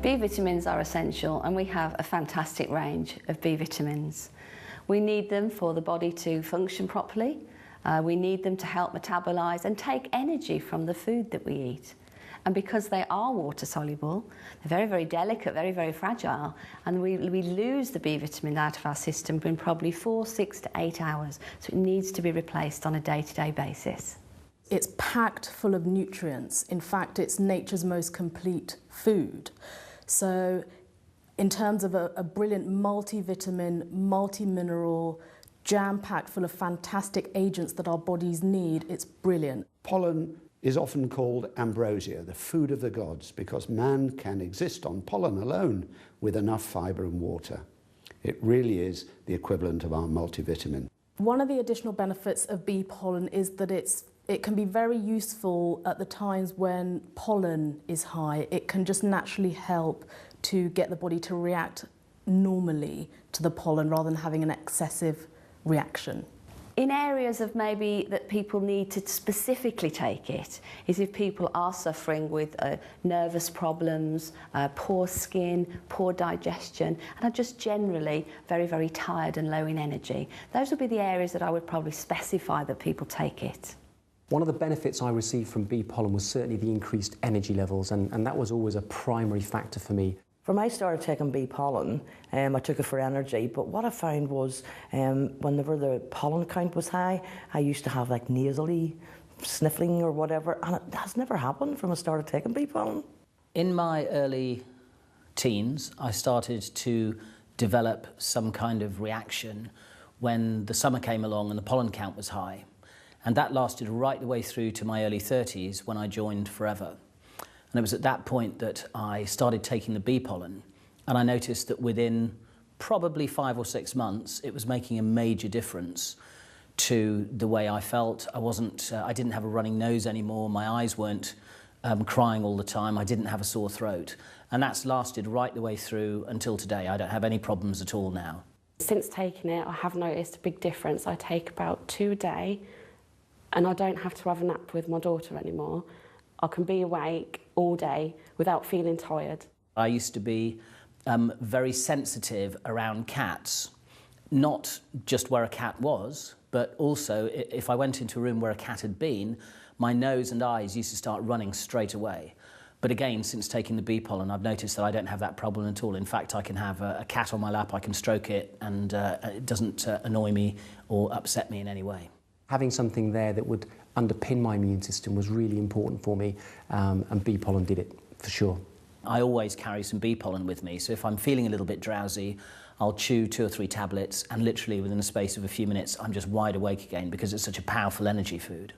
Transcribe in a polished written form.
B vitamins are essential, and we have a fantastic range of B vitamins. We need them for the body to function properly. We need them to help metabolise and take energy from the food that we eat. And because they are water soluble, they're very, very delicate, very, very fragile, and we lose the B vitamin out of our system in probably 4, 6 to 8 hours. So it needs to be replaced on a day-to-day basis. It's packed full of nutrients. In fact, it's nature's most complete food. So in terms of a brilliant multivitamin, multi-mineral, jam-packed full of fantastic agents that our bodies need, it's brilliant. Pollen is often called ambrosia, the food of the gods, because man can exist on pollen alone with enough fibre and water. It really is the equivalent of our multivitamin. One of the additional benefits of bee pollen is that it can be very useful at the times when pollen is high. It can just naturally help to get the body to react normally to the pollen rather than having an excessive reaction. In areas of maybe that people need to specifically take it is if people are suffering with nervous problems, poor skin, poor digestion, and are just generally very, very tired and low in energy. Those would be the areas that I would probably specify that people take it. One of the benefits I received from bee pollen was certainly the increased energy levels, and that was always a primary factor for me. When I started taking bee pollen, I took it for energy, but what I found was whenever the pollen count was high, I used to have like nasally sniffling or whatever, and it has never happened from I started taking bee pollen. In my early teens, I started to develop some kind of reaction when the summer came along and the pollen count was high. And that lasted right the way through to my early 30s when I joined Forever. And it was at that point that I started taking the bee pollen, and I noticed that within probably 5 or 6 months, it was making a major difference to the way I felt. I didn't have a running nose anymore, my eyes weren't crying all the time, I didn't have a sore throat. And that's lasted right the way through until today. I don't have any problems at all now. Since taking it, I have noticed a big difference. I take about 2 a day, and I don't have to have a nap with my daughter anymore. I can be awake all day without feeling tired. I used to be very sensitive around cats, not just where a cat was, but also if I went into a room where a cat had been, my nose and eyes used to start running straight away. But again, since taking the bee pollen, I've noticed that I don't have that problem at all. In fact, I can have a cat on my lap, I can stroke it, and it doesn't annoy me or upset me in any way. Having something there that would underpin my immune system was really important for me, and bee pollen did it, for sure. I always carry some bee pollen with me, so if I'm feeling a little bit drowsy, I'll chew 2 or 3 tablets, and literally within the space of a few minutes, I'm just wide awake again because it's such a powerful energy food.